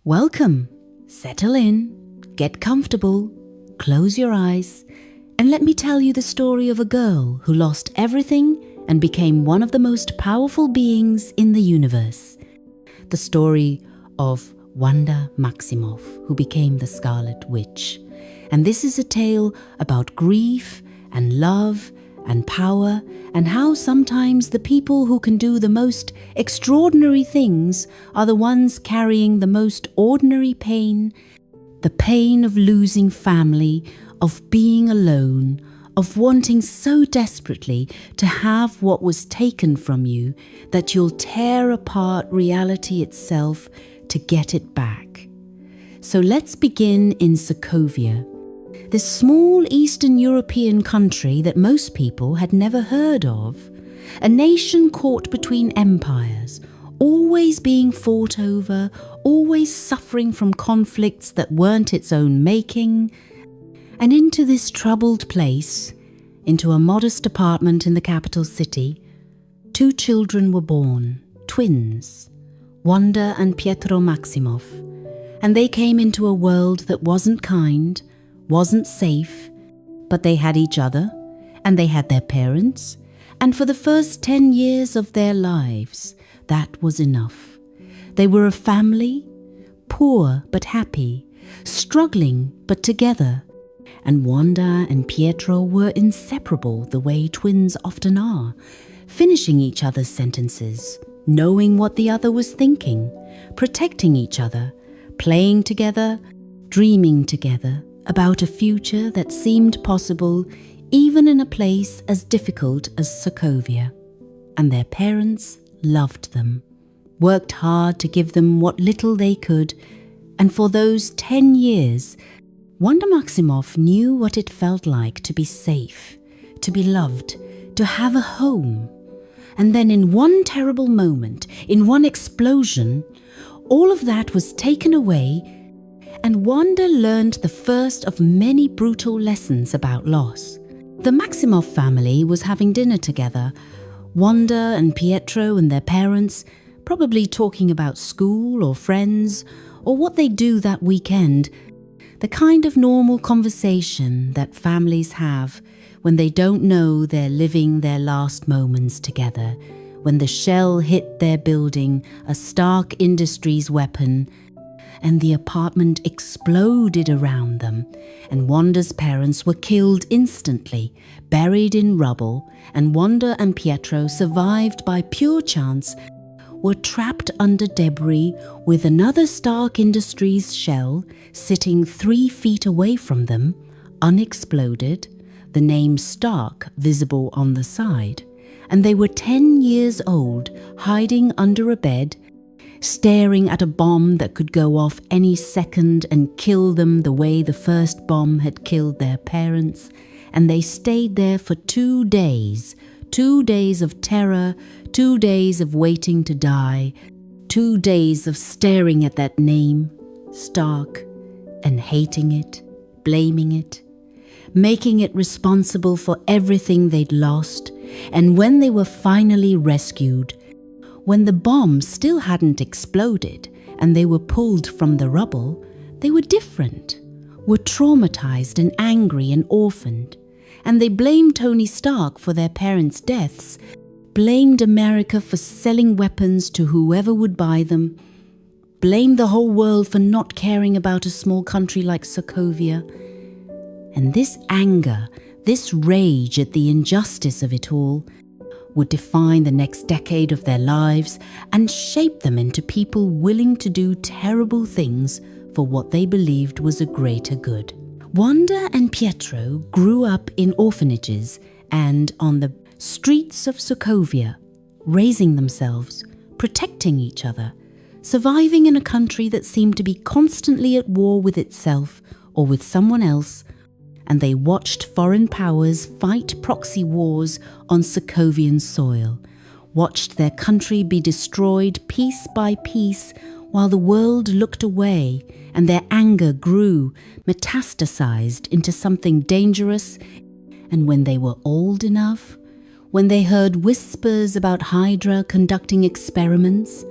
Welcome. Settle in, get comfortable, close your eyes, and let me tell you the story of a girl who lost everything and became one of the most powerful beings in the universe. The story of Wanda Maximoff, who became the Scarlet Witch. And this is a tale about grief and love and power, and how sometimes the people who can do the most extraordinary things are the ones carrying the most ordinary pain, the pain of losing family, of being alone, of wanting so desperately to have what was taken from you that you'll tear apart reality itself to get it back. So let's begin in Sokovia, this small Eastern European country that most people had never heard of, a nation caught between empires, always being fought over, always suffering from conflicts that weren't its own making. And into this troubled place, into a modest apartment in the capital city, 2 children were born, twins, Wanda and Pietro Maximoff, and they came into a world that wasn't kind, wasn't safe, but they had each other, and they had their parents, and for the first 10 years of their lives, that was enough. They were a family, poor but happy, struggling but together, and Wanda and Pietro were inseparable the way twins often are, finishing each other's sentences, knowing what the other was thinking, protecting each other, playing together, dreaming together, about a future that seemed possible even in a place as difficult as Sokovia. And their parents loved them, worked hard to give them what little they could, and for those 10 years, Wanda Maximoff knew what it felt like to be safe, to be loved, to have a home. And then in one terrible moment, in one explosion, all of that was taken away, and Wanda learned the first of many brutal lessons about loss. The Maximoff family was having dinner together, Wanda and Pietro and their parents, probably talking about school or friends or what they do that weekend, the kind of normal conversation that families have when they don't know they're living their last moments together, when the shell hit their building, a Stark Industries weapon, and the apartment exploded around them, and Wanda's parents were killed instantly, buried in rubble, and Wanda and Pietro, survived by pure chance, were trapped under debris with another Stark Industries shell sitting 3 feet away from them, unexploded, the name Stark visible on the side, and they were 10 years old, hiding under a bed, staring at a bomb that could go off any second and kill them the way the first bomb had killed their parents. And they stayed there for 2 days, 2 days of terror, 2 days of waiting to die, 2 days of staring at that name, Stark, and hating it, blaming it, making it responsible for everything they'd lost. And when they were finally rescued, when the bomb still hadn't exploded and they were pulled from the rubble, they were different, were traumatized and angry and orphaned. And they blamed Tony Stark for their parents' deaths, blamed America for selling weapons to whoever would buy them, blamed the whole world for not caring about a small country like Sokovia. And this anger, this rage at the injustice of it all, would define the next decade of their lives and shape them into people willing to do terrible things for what they believed was a greater good. Wanda and Pietro grew up in orphanages and on the streets of Sokovia, raising themselves, protecting each other, surviving in a country that seemed to be constantly at war with itself or with someone else, and they watched foreign powers fight proxy wars on Sokovian soil, watched their country be destroyed piece by piece while the world looked away, and their anger grew, metastasized into something dangerous. And when they were old enough, when they heard whispers about Hydra conducting experiments,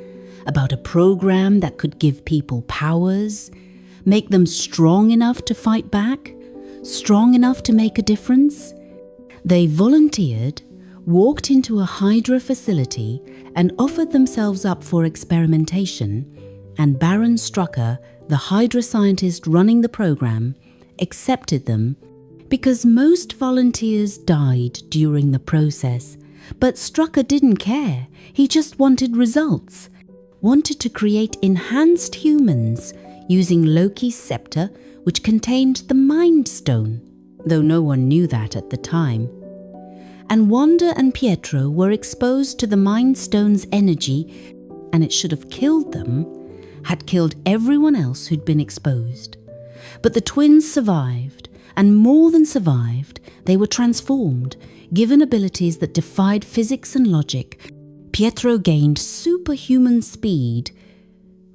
about a program that could give people powers, make them strong enough to fight back, strong enough to make a difference. They volunteered, walked into a Hydra facility and offered themselves up for experimentation, and Baron Strucker, the Hydra scientist running the program, accepted them because most volunteers died during the process. But Strucker didn't care. He just wanted results, wanted to create enhanced humans using Loki's scepter, which contained the Mind Stone, though no one knew that at the time. And Wanda and Pietro were exposed to the Mind Stone's energy, and it should have killed them, had killed everyone else who'd been exposed. But the twins survived, and more than survived, they were transformed, given abilities that defied physics and logic. Pietro gained superhuman speed,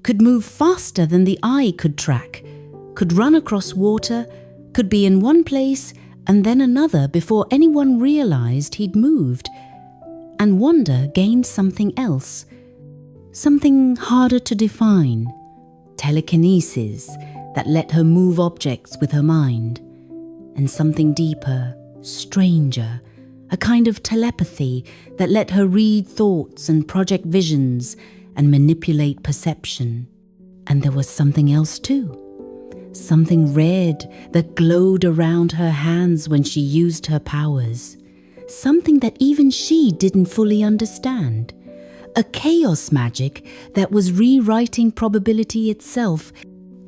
could move faster than the eye could track, could run across water, could be in one place and then another before anyone realized he'd moved. And Wanda gained something else, something harder to define, telekinesis that let her move objects with her mind, and something deeper, stranger, a kind of telepathy that let her read thoughts and project visions and manipulate perception. And there was something else too. Something red that glowed around her hands when she used her powers. Something that even she didn't fully understand. A chaos magic that was rewriting probability itself,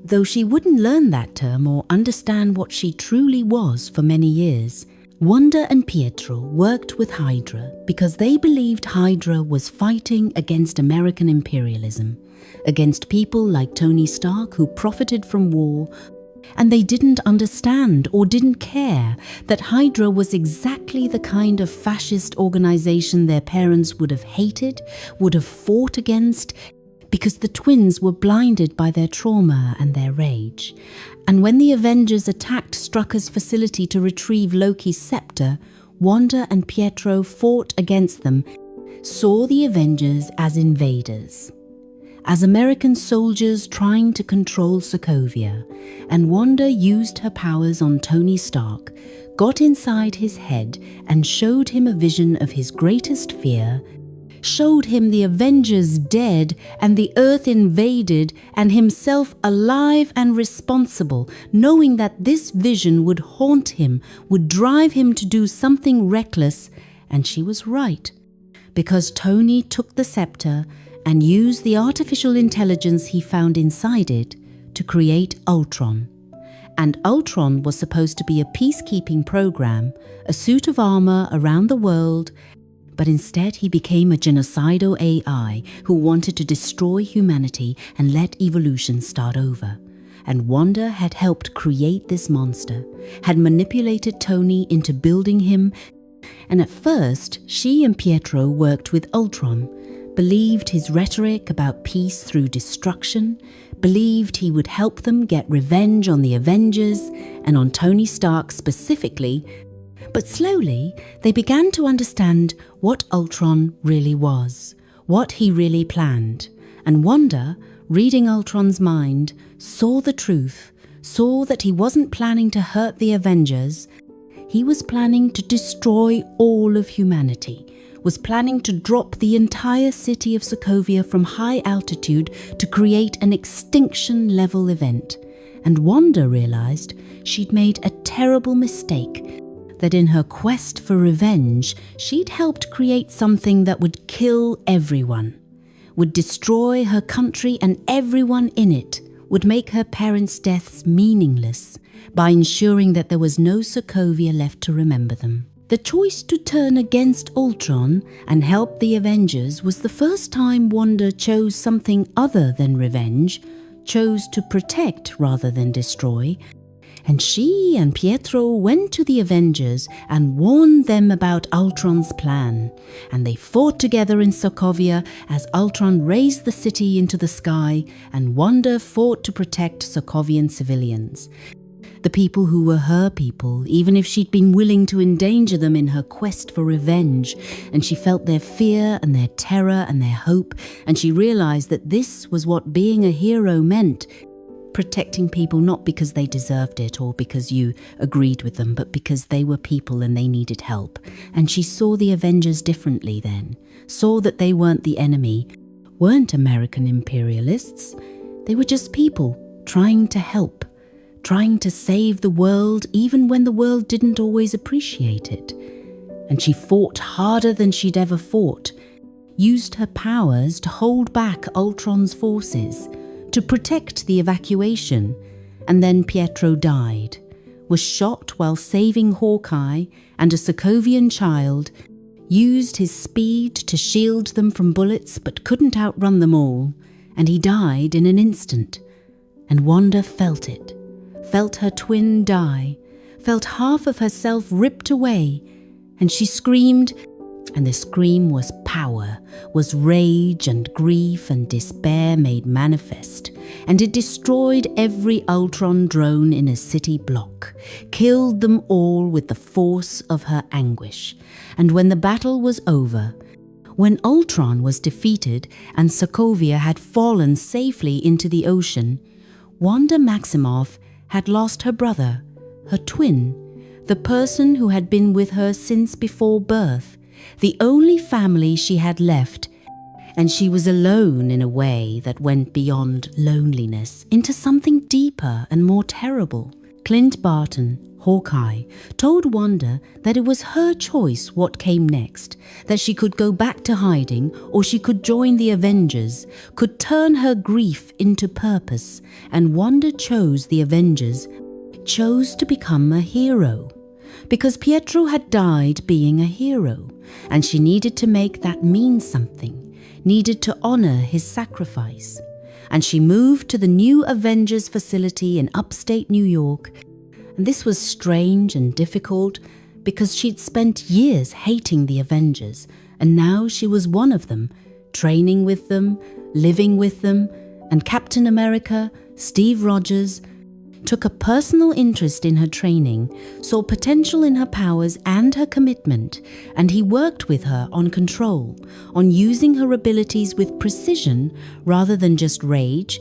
though she wouldn't learn that term or understand what she truly was for many years. Wanda and Pietro worked with Hydra because they believed Hydra was fighting against American imperialism, against people like Tony Stark who profited from war, and they didn't understand or didn't care that Hydra was exactly the kind of fascist organization their parents would have hated, would have fought against, because the twins were blinded by their trauma and their rage. And when the Avengers attacked Strucker's facility to retrieve Loki's scepter, Wanda and Pietro fought against them, saw the Avengers as invaders, as American soldiers trying to control Sokovia. And Wanda used her powers on Tony Stark, got inside his head and showed him a vision of his greatest fear, showed him the Avengers dead and the Earth invaded and himself alive and responsible, knowing that this vision would haunt him, would drive him to do something reckless. And she was right, because Tony took the scepter and used the artificial intelligence he found inside it to create Ultron. And Ultron was supposed to be a peacekeeping program, a suit of armor around the world, but instead he became a genocidal AI who wanted to destroy humanity and let evolution start over. And Wanda had helped create this monster, had manipulated Tony into building him, and at first she and Pietro worked with Ultron, believed his rhetoric about peace through destruction, believed he would help them get revenge on the Avengers and on Tony Stark specifically. But slowly, they began to understand what Ultron really was, what he really planned. And Wanda, reading Ultron's mind, saw the truth, saw that he wasn't planning to hurt the Avengers. He was planning to destroy all of humanity, was planning to drop the entire city of Sokovia from high altitude to create an extinction-level event. And Wanda realized she'd made a terrible mistake, that in her quest for revenge, she'd helped create something that would kill everyone, would destroy her country and everyone in it, would make her parents' deaths meaningless by ensuring that there was no Sokovia left to remember them. The choice to turn against Ultron and help the Avengers was the first time Wanda chose something other than revenge, chose to protect rather than destroy. And she and Pietro went to the Avengers and warned them about Ultron's plan. And they fought together in Sokovia as Ultron raised the city into the sky and Wanda fought to protect Sokovian civilians. the people who were her people, even if she'd been willing to endanger them in her quest for revenge, and she felt their fear and their terror and their hope, and she realized that this was what being a hero meant, protecting people not because they deserved it or because you agreed with them, but because they were people and they needed help. And she saw the Avengers differently then, saw that they weren't the enemy, weren't American imperialists. They were just people trying to help, trying to save the world even when the world didn't always appreciate it. And she fought harder than she'd ever fought, used her powers to hold back Ultron's forces, to protect the evacuation, and then Pietro died, was shot while saving Hawkeye and a Sokovian child, used his speed to shield them from bullets but couldn't outrun them all, and he died in an instant. And Wanda felt it, felt her twin die, felt half of herself ripped away, and she screamed, and the scream was power, was rage and grief and despair made manifest, and it destroyed every Ultron drone in a city block, killed them all with the force of her anguish. And when the battle was over, when Ultron was defeated and Sokovia had fallen safely into the ocean, Wanda Maximoff had lost her brother, her twin, the person who had been with her since before birth, the only family she had left, and she was alone in a way that went beyond loneliness into something deeper and more terrible. Clint Barton, Hawkeye, told Wanda that it was her choice what came next, that she could go back to hiding or she could join the Avengers, could turn her grief into purpose, and Wanda chose the Avengers, chose to become a hero. Because Pietro had died being a hero, and she needed to make that mean something, needed to honor his sacrifice. And she moved to the new Avengers facility in upstate New York, and this was strange and difficult because she'd spent years hating the Avengers, and now she was one of them, training with them, living with them, and Captain America, Steve Rogers, took a personal interest in her training, saw potential in her powers and her commitment, and he worked with her on control, on using her abilities with precision rather than just rage,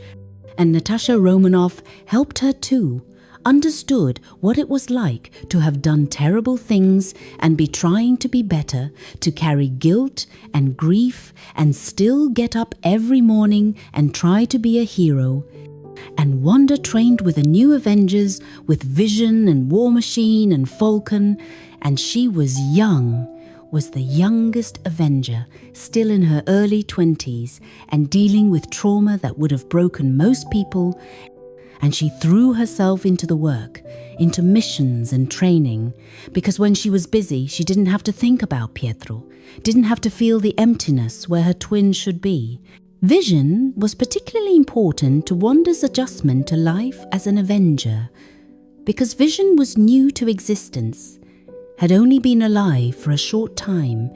and Natasha Romanoff helped her too, understood what it was like to have done terrible things and be trying to be better, to carry guilt and grief and still get up every morning and try to be a hero. And Wanda trained with the new Avengers, with Vision and War Machine and Falcon, and she was young, was the youngest Avenger, still in her early 20s, and dealing with trauma that would have broken most people, and she threw herself into the work, into missions and training, because when she was busy, she didn't have to think about Pietro, didn't have to feel the emptiness where her twin should be. Vision was particularly important to Wanda's adjustment to life as an Avenger, because Vision was new to existence, had only been alive for a short time,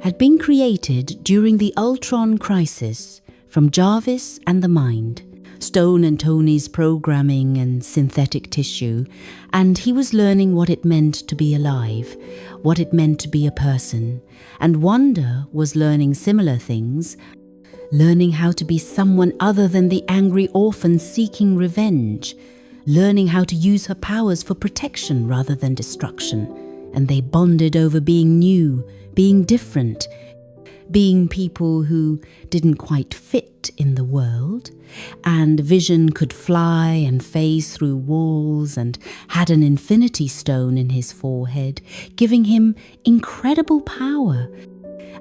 had been created during the Ultron crisis from Jarvis and the Mind, Stone and Tony's programming and synthetic tissue, and he was learning what it meant to be alive, what it meant to be a person, and Wanda was learning similar things, learning how to be someone other than the angry orphan seeking revenge, learning how to use her powers for protection rather than destruction. And they bonded over being new, being different, being people who didn't quite fit in the world. And Vision could fly and phase through walls and had an infinity stone in his forehead, giving him incredible power.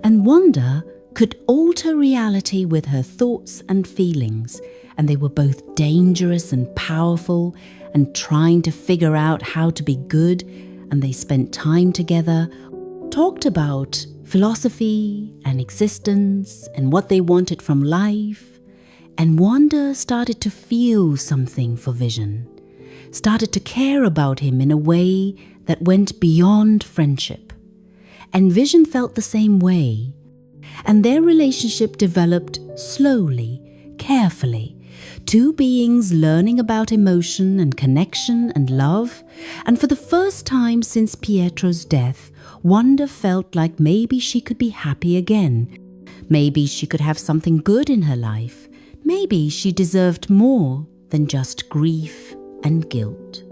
And Wanda could alter reality with her thoughts and feelings, and they were both dangerous and powerful and trying to figure out how to be good, and they spent time together, talked about philosophy and existence and what they wanted from life, and Wanda started to feel something for Vision, started to care about him in a way that went beyond friendship. And Vision felt the same way. And their relationship developed slowly, carefully, two beings learning about emotion and connection and love, and for the first time since Pietro's death, Wanda felt like maybe she could be happy again. Maybe she could have something good in her life. Maybe she deserved more than just grief and guilt.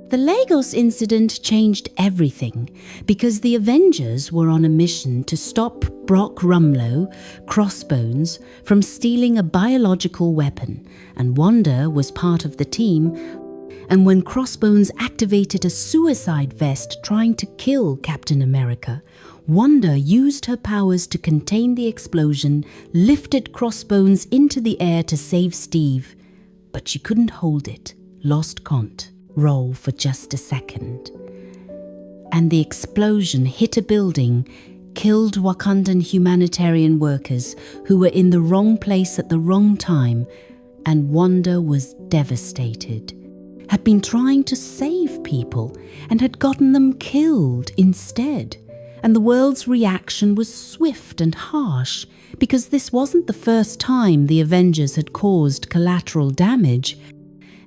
The Lagos incident changed everything because the Avengers were on a mission to stop Brock Rumlow, Crossbones, from stealing a biological weapon, and Wanda was part of the team. And when Crossbones activated a suicide vest trying to kill Captain America, Wanda used her powers to contain the explosion, lifted Crossbones into the air to save Steve, but she couldn't hold it, lost Cont. Roll for just a second. And the explosion hit a building, killed Wakandan humanitarian workers who were in the wrong place at the wrong time, and Wanda was devastated. Had been trying to save people and had gotten them killed instead. And the world's reaction was swift and harsh because this wasn't the first time the Avengers had caused collateral damage.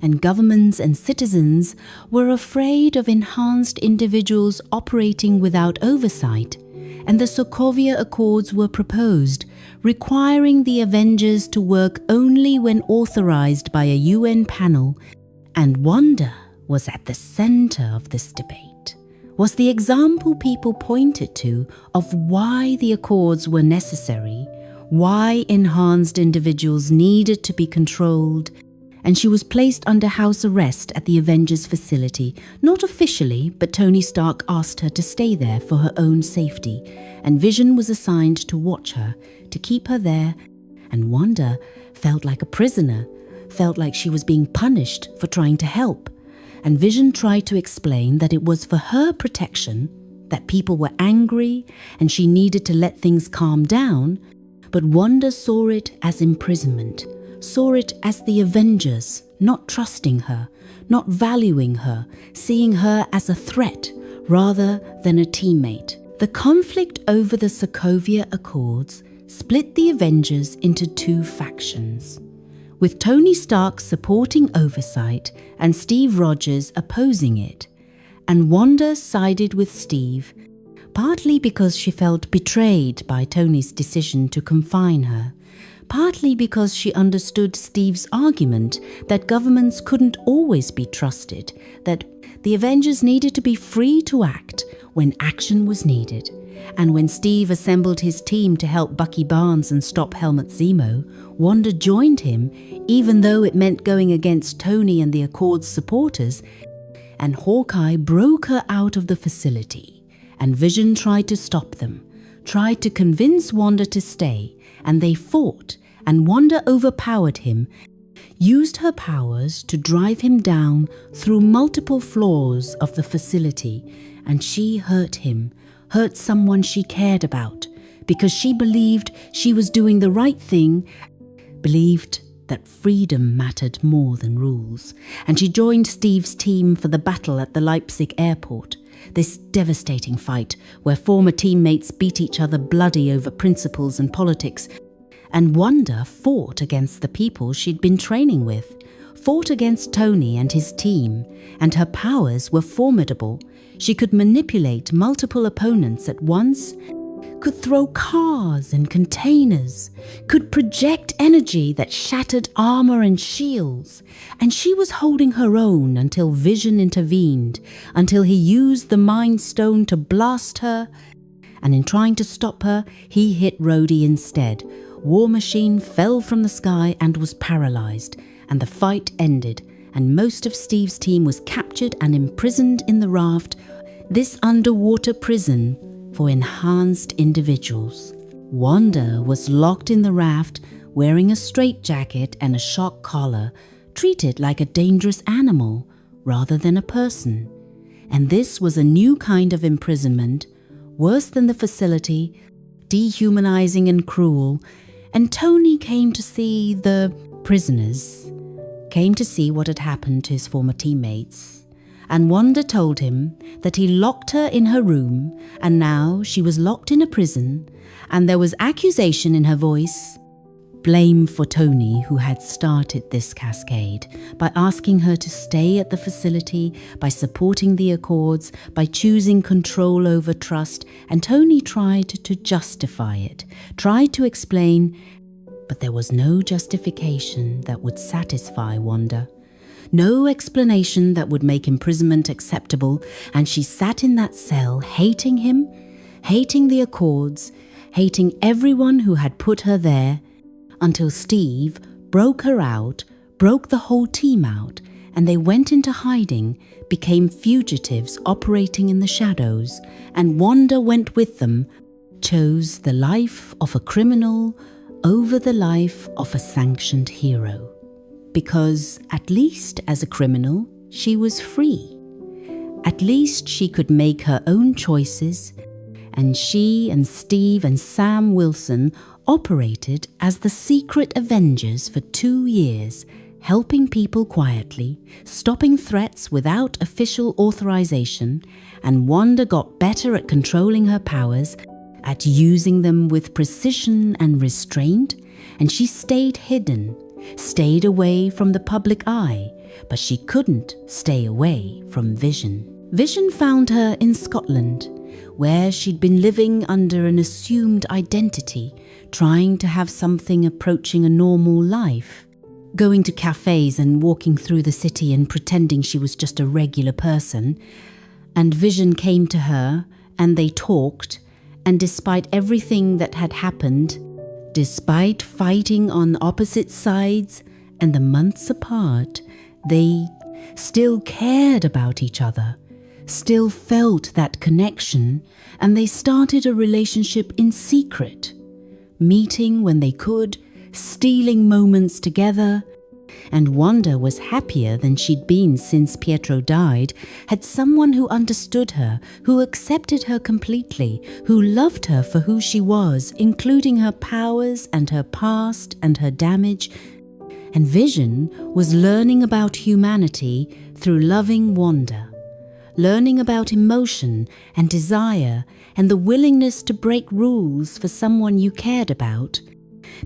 And governments and citizens were afraid of enhanced individuals operating without oversight, and the Sokovia Accords were proposed, requiring the Avengers to work only when authorized by a UN panel, and Wanda was at the center of this debate. Was the example people pointed to of why the Accords were necessary, why enhanced individuals needed to be controlled, and she was placed under house arrest at the Avengers facility, not officially, but Tony Stark asked her to stay there for her own safety, and Vision was assigned to watch her, to keep her there, and Wanda felt like a prisoner, felt like she was being punished for trying to help, and Vision tried to explain that it was for her protection, that people were angry, and she needed to let things calm down, but Wanda saw it as imprisonment, saw it as the Avengers not trusting her, not valuing her, seeing her as a threat rather than a teammate. The conflict over the Sokovia Accords split the Avengers into two factions, with Tony Stark supporting oversight and Steve Rogers opposing it, and Wanda sided with Steve, partly because she felt betrayed by Tony's decision to confine her, partly because she understood Steve's argument that governments couldn't always be trusted, that the Avengers needed to be free to act when action was needed. And when Steve assembled his team to help Bucky Barnes and stop Helmut Zemo, Wanda joined him, even though it meant going against Tony and the Accords supporters, and Hawkeye broke her out of the facility, and Vision tried to stop them, tried to convince Wanda to stay, and they fought, and Wanda overpowered him, used her powers to drive him down through multiple floors of the facility, and she hurt him, hurt someone she cared about, because she believed she was doing the right thing, believed that freedom mattered more than rules, and she joined Steve's team for the battle at the Leipzig airport. This devastating fight where former teammates beat each other bloody over principles and politics, and Wanda fought against the people she'd been training with, fought against Tony and his team, and her powers were formidable. She could manipulate multiple opponents at once, could throw cars and containers, could project energy that shattered armor and shields, and she was holding her own until Vision intervened, until he used the Mind Stone to blast her, and in trying to stop her, he hit Rhodey instead. War Machine fell from the sky and was paralyzed, and the fight ended, and most of Steve's team was captured and imprisoned in the raft, this underwater prison for enhanced individuals. Wanda was locked in the raft, wearing a straitjacket and a shock collar, treated like a dangerous animal rather than a person. And this was a new kind of imprisonment, worse than the facility, dehumanizing and cruel. And Tony came to see the prisoners, came to see what had happened to his former teammates. And Wanda told him that he locked her in her room, and now she was locked in a prison, and there was accusation in her voice. blame for Tony, who had started this cascade, by asking her to stay at the facility, by supporting the Accords, by choosing control over trust, and Tony tried to justify it, tried to explain, but there was no justification that would satisfy Wanda. No explanation that would make imprisonment acceptable, and she sat in that cell hating him, hating the Accords, hating everyone who had put her there, until Steve broke her out, broke the whole team out, and they went into hiding, became fugitives operating in the shadows, and Wanda went with them, chose the life of a criminal over the life of a sanctioned hero. Because, at least as a criminal, she was free. At least she could make her own choices, and she and Steve and Sam Wilson operated as the secret Avengers for 2 years, helping people quietly, stopping threats without official authorization, and Wanda got better at controlling her powers, at using them with precision and restraint, and she stayed hidden, stayed away from the public eye, but she couldn't stay away from Vision. Vision found her in Scotland, where she'd been living under an assumed identity, trying to have something approaching a normal life, going to cafes and walking through the city and pretending she was just a regular person. And Vision came to her, and they talked, and despite everything that had happened, despite fighting on opposite sides and the months apart, they still cared about each other, still felt that connection, and they started a relationship in secret, meeting when they could, stealing moments together. And Wanda was happier than she'd been since Pietro died, had someone who understood her, who accepted her completely, who loved her for who she was, including her powers and her past and her damage. And Vision was learning about humanity through loving Wanda, learning about emotion and desire and the willingness to break rules for someone you cared about,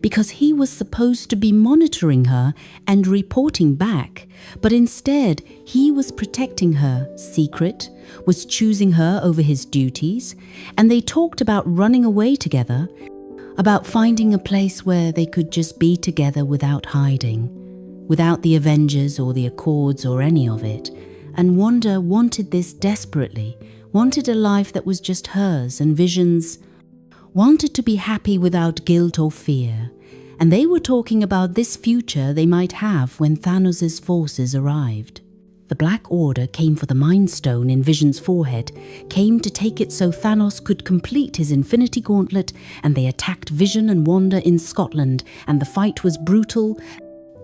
because he was supposed to be monitoring her and reporting back, but instead he was protecting her secret, was choosing her over his duties, and they talked about running away together, about finding a place where they could just be together without hiding, without the Avengers or the Accords or any of it. And Wanda wanted this desperately, wanted a life that was just hers and Vision's, wanted to be happy without guilt or fear. And they were talking about this future they might have when Thanos' forces arrived. The Black Order came for the Mind Stone in Vision's forehead, came to take it so Thanos could complete his Infinity Gauntlet, and they attacked Vision and Wanda in Scotland, and the fight was brutal.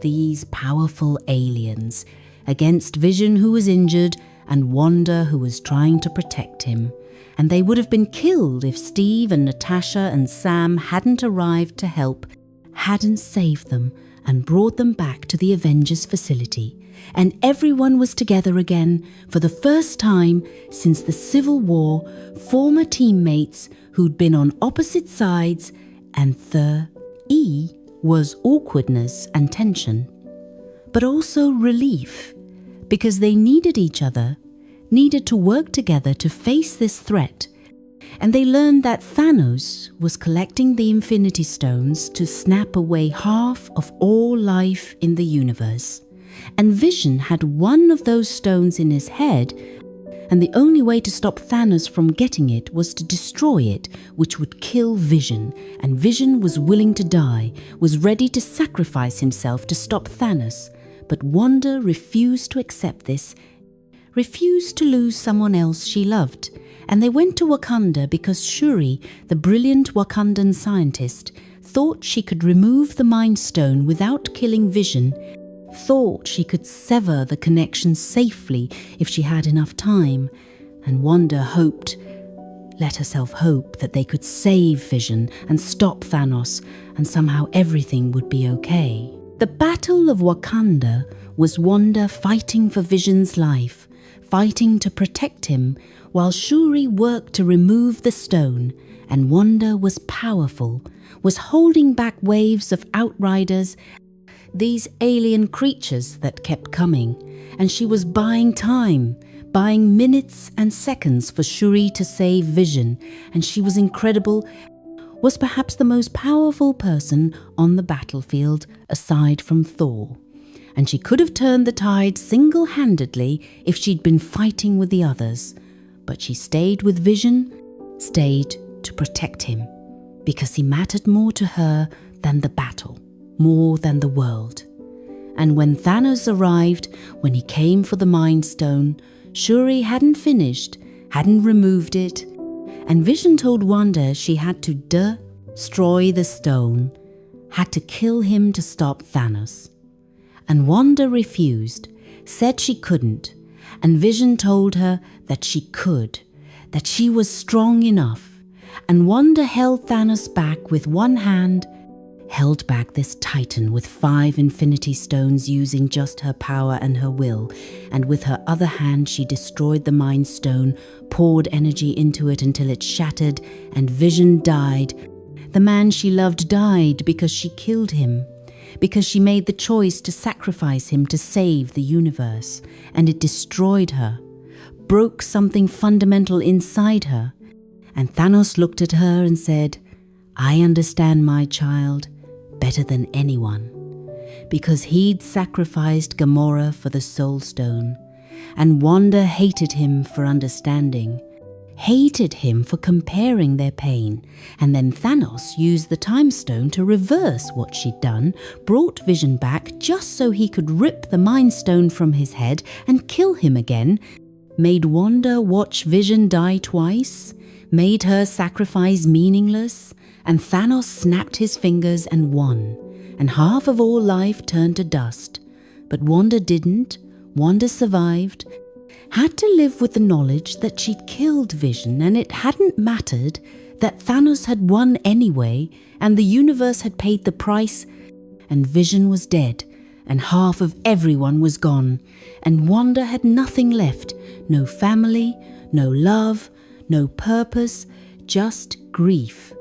These powerful aliens against Vision, who was injured, and Wanda, who was trying to protect him. And they would have been killed if Steve and Natasha and Sam hadn't arrived to help, hadn't saved them and brought them back to the Avengers facility. And everyone was together again for the first time since the Civil War, former teammates who'd been on opposite sides, and the E was awkwardness and tension, but also relief, because they needed each other, needed to work together to face this threat. And they learned that Thanos was collecting the Infinity Stones to snap away half of all life in the universe. And Vision had one of those stones in his head, and the only way to stop Thanos from getting it was to destroy it, which would kill Vision. And Vision was willing to die, was ready to sacrifice himself to stop Thanos. But Wanda refused to accept this, refused to lose someone else she loved, and they went to Wakanda because Shuri, the brilliant Wakandan scientist, thought she could remove the Mind Stone without killing Vision, thought she could sever the connection safely if she had enough time, and Wanda hoped, let herself hope, that they could save Vision and stop Thanos, and somehow everything would be okay. The Battle of Wakanda was Wanda fighting for Vision's life, fighting to protect him while Shuri worked to remove the stone, and Wanda was powerful, was holding back waves of outriders, these alien creatures that kept coming, and she was buying time, buying minutes and seconds for Shuri to save Vision, and she was incredible, was perhaps the most powerful person on the battlefield aside from Thor. And she could have turned the tide single-handedly if she'd been fighting with the others. But she stayed with Vision, stayed to protect him, because he mattered more to her than the battle, more than the world. And when Thanos arrived, when he came for the Mind Stone, Shuri hadn't finished, hadn't removed it, and Vision told Wanda she had to destroy the stone, had to kill him to stop Thanos. And Wanda refused, said she couldn't, and Vision told her that she could, that she was strong enough, and Wanda held Thanos back with one hand, held back this Titan with 5 Infinity Stones using just her power and her will, and with her other hand she destroyed the Mind Stone, poured energy into it until it shattered, and Vision died. The man she loved died because she killed him, because she made the choice to sacrifice him to save the universe, and it destroyed her, broke something fundamental inside her. And Thanos looked at her and said, "I understand, my child, better than anyone," because he'd sacrificed Gamora for the Soul Stone, and Wanda hated him for understanding, hated him for comparing their pain, and then Thanos used the Time Stone to reverse what she'd done, brought Vision back just so he could rip the Mind Stone from his head and kill him again, made Wanda watch Vision die twice, made her sacrifice meaningless, and Thanos snapped his fingers and won, and half of all life turned to dust. But Wanda didn't. Wanda survived, had to live with the knowledge that she'd killed Vision, and it hadn't mattered, that Thanos had won anyway, and the universe had paid the price, and Vision was dead, and half of everyone was gone, and Wanda had nothing left, no family, no love, no purpose, just grief.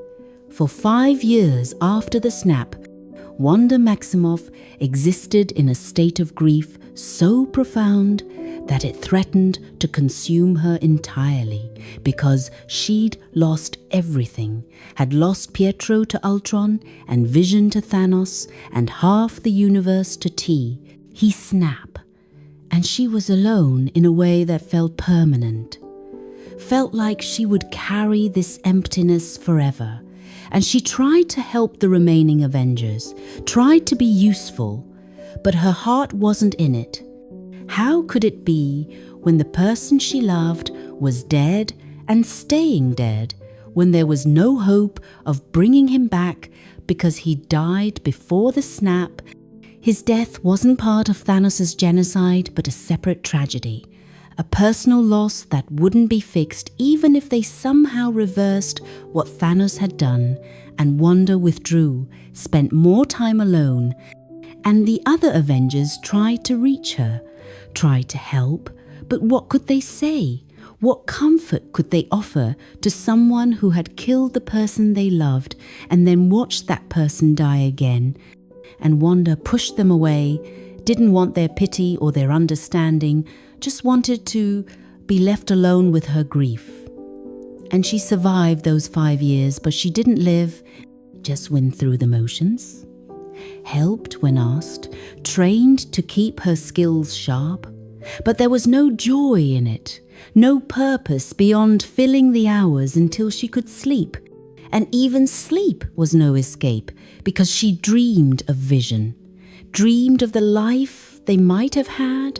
For 5 years after the snap, Wanda Maximoff existed in a state of grief so profound that it threatened to consume her entirely, because she'd lost everything, had lost Pietro to Ultron, and Vision to Thanos, and half the universe to T. He snap, and she was alone in a way that felt permanent. Felt like she would carry this emptiness forever, and she tried to help the remaining Avengers, tried to be useful, but her heart wasn't in it. How could it be when the person she loved was dead and staying dead, when there was no hope of bringing him back because he died before the snap? His death wasn't part of Thanos' genocide, but a separate tragedy. A personal loss that wouldn't be fixed even if they somehow reversed what Thanos had done, and Wanda withdrew, spent more time alone, and the other Avengers tried to reach her, tried to help, but what could they say? What comfort could they offer to someone who had killed the person they loved and then watched that person die again? And Wanda pushed them away, didn't want their pity or their understanding, just wanted to be left alone with her grief. And she survived those 5 years, but she didn't live, just went through the motions, helped when asked, trained to keep her skills sharp, but there was no joy in it, no purpose beyond filling the hours until she could sleep. And even sleep was no escape, because she dreamed of Vision, dreamed of the life they might have had,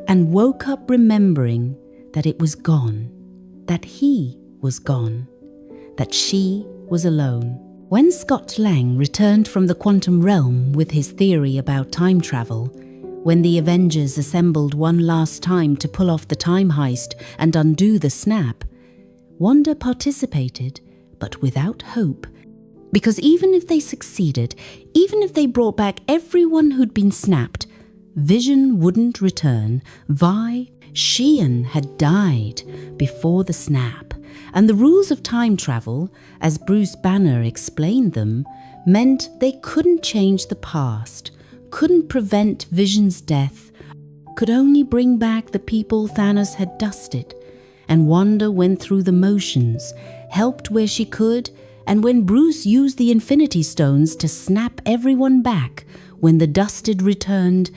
and woke up remembering that it was gone, that he was gone, that she was alone. When Scott Lang returned from the quantum realm with his theory about time travel, when the Avengers assembled one last time to pull off the time heist and undo the snap, Wanda participated, but without hope, because even if they succeeded, even if they brought back everyone who'd been snapped, Vision wouldn't return. Vi, Sheehan had died before the snap, and the rules of time travel, as Bruce Banner explained them, meant they couldn't change the past, couldn't prevent Vision's death, could only bring back the people Thanos had dusted. And Wanda went through the motions, helped where she could, and when Bruce used the Infinity Stones to snap everyone back, when the dusted returned,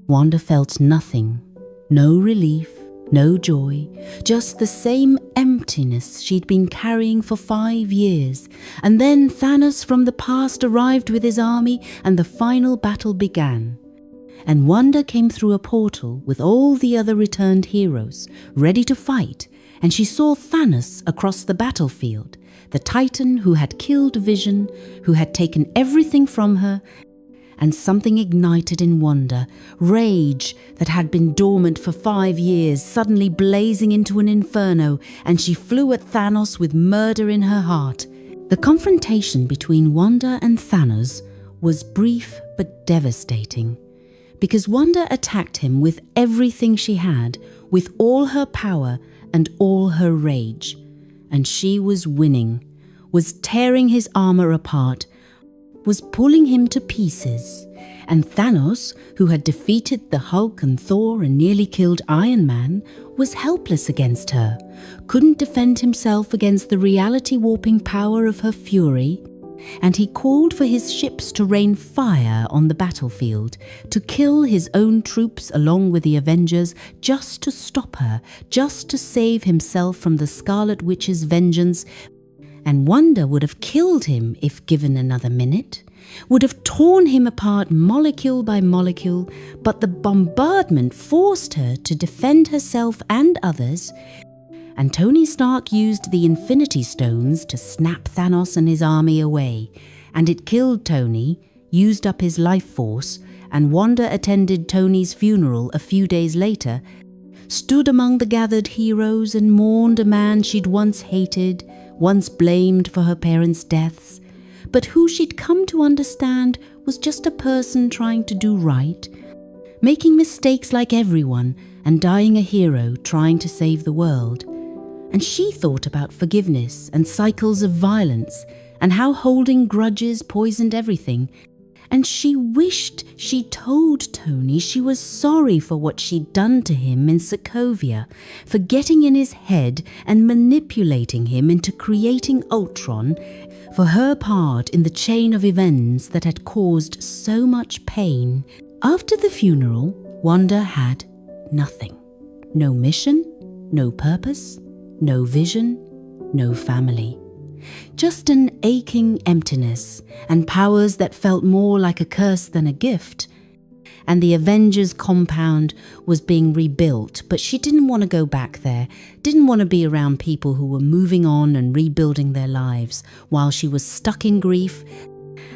Wanda felt nothing. No relief, no joy, just the same emptiness she'd been carrying for 5 years. And then Thanos from the past arrived with his army and the final battle began. And Wanda came through a portal with all the other returned heroes, ready to fight, and she saw Thanos across the battlefield, the Titan who had killed Vision, who had taken everything from her, and something ignited in Wanda, rage that had been dormant for 5 years, suddenly blazing into an inferno, and she flew at Thanos with murder in her heart. The confrontation between Wanda and Thanos was brief but devastating, because Wanda attacked him with everything she had, with all her power and all her rage. And she was winning, was tearing his armor apart, was pulling him to pieces. And Thanos, who had defeated the Hulk and Thor and nearly killed Iron Man, was helpless against her, couldn't defend himself against the reality-warping power of her fury. And he called for his ships to rain fire on the battlefield, to kill his own troops along with the Avengers, just to stop her, just to save himself from the Scarlet Witch's vengeance. And Wanda would have killed him if given another minute, would have torn him apart molecule by molecule, but the bombardment forced her to defend herself and others. And Tony Stark used the Infinity Stones to snap Thanos and his army away, and it killed Tony, used up his life force, and Wanda attended Tony's funeral a few days later, stood among the gathered heroes and mourned a man she'd once hated, once blamed for her parents' deaths, but who she'd come to understand was just a person trying to do right, making mistakes like everyone and dying a hero trying to save the world. And she thought about forgiveness and cycles of violence and how holding grudges poisoned everything. And she wished she'd told Tony she was sorry for what she'd done to him in Sokovia, for getting in his head and manipulating him into creating Ultron, for her part in the chain of events that had caused so much pain. After the funeral, Wanda had nothing. No mission, no purpose, no vision, no family. Just an aching emptiness and powers that felt more like a curse than a gift. And the Avengers compound was being rebuilt, but she didn't want to go back there, didn't want to be around people who were moving on and rebuilding their lives while she was stuck in grief.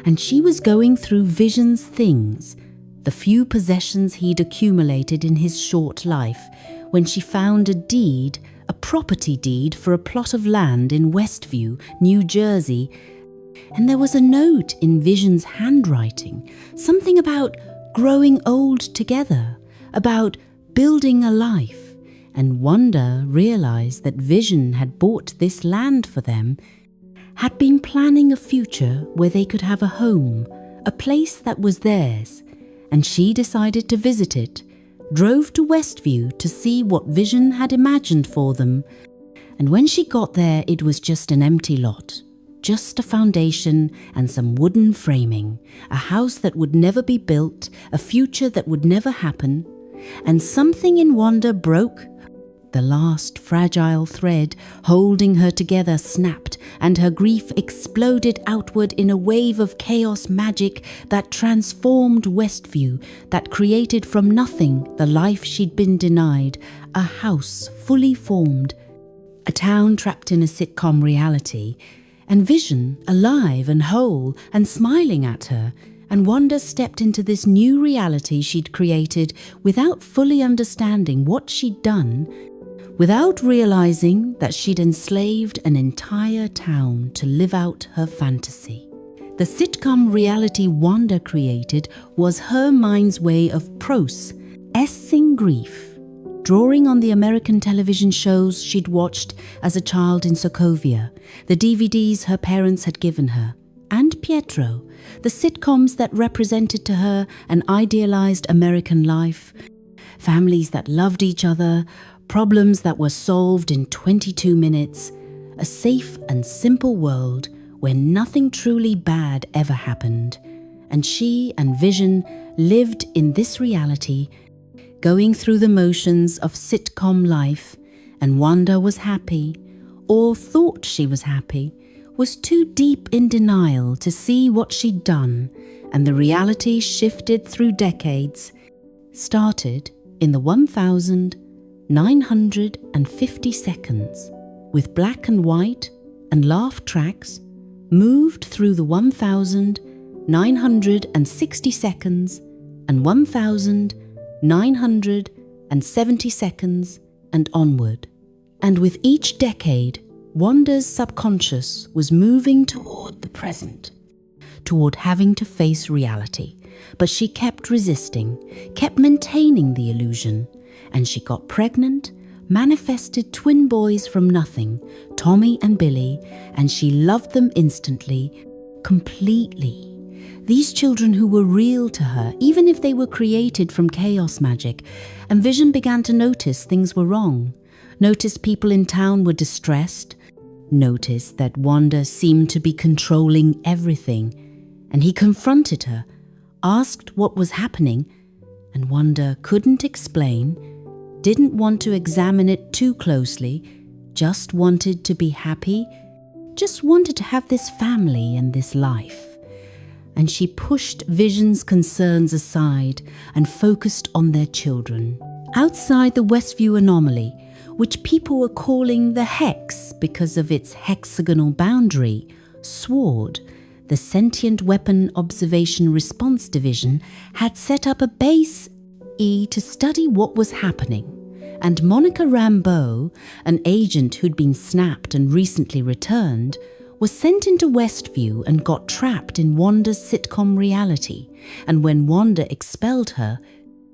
And she was going through Vision's things, the few possessions he'd accumulated in his short life, when she found a property deed for a plot of land in Westview, New Jersey. And there was a note in Vision's handwriting, something about growing old together, about building a life. And Wanda realized that Vision had bought this land for them, had been planning a future where they could have a home, a place that was theirs. And she decided to visit it, drove to Westview to see what Vision had imagined for them. And when she got there, it was just an empty lot, just a foundation and some wooden framing, a house that would never be built, a future that would never happen. And something in Wanda broke. The last fragile thread holding her together snapped, and her grief exploded outward in a wave of chaos magic that transformed Westview, that created from nothing the life she'd been denied, a house fully formed, a town trapped in a sitcom reality, and Vision alive and whole and smiling at her. And Wanda stepped into this new reality she'd created without fully understanding what she'd done, without realizing that she'd enslaved an entire town to live out her fantasy. The sitcom reality Wanda created was her mind's way of processing grief, drawing on the American television shows she'd watched as a child in Sokovia, the DVDs her parents had given her, and Pietro, the sitcoms that represented to her an idealized American life, families that loved each other, problems that were solved in 22 minutes, a safe and simple world where nothing truly bad ever happened. And she and Vision lived in this reality, going through the motions of sitcom life, and Wanda was happy, or thought she was happy, was too deep in denial to see what she'd done, and the reality shifted through decades, started in the 1950 seconds, with black and white and laugh tracks, moved through the 1960 seconds and 1970 seconds and onward. And with each decade, Wanda's subconscious was moving toward the present, toward having to face reality. But she kept resisting, kept maintaining the illusion, and she got pregnant, manifested twin boys from nothing, Tommy and Billy, and she loved them instantly, completely. These children who were real to her, even if they were created from chaos magic, and Vision began to notice things were wrong, noticed people in town were distressed, noticed that Wanda seemed to be controlling everything, and he confronted her, asked what was happening, and Wanda couldn't explain, didn't want to examine it too closely, just wanted to be happy, just wanted to have this family and this life. And she pushed Vision's concerns aside and focused on their children. Outside the Westview anomaly, which people were calling the Hex because of its hexagonal boundary, SWORD, the Sentient Weapon Observation Response Division, had set up a base to study what was happening, and Monica Rambeau, an agent who'd been snapped and recently returned, was sent into Westview and got trapped in Wanda's sitcom reality, and when Wanda expelled her,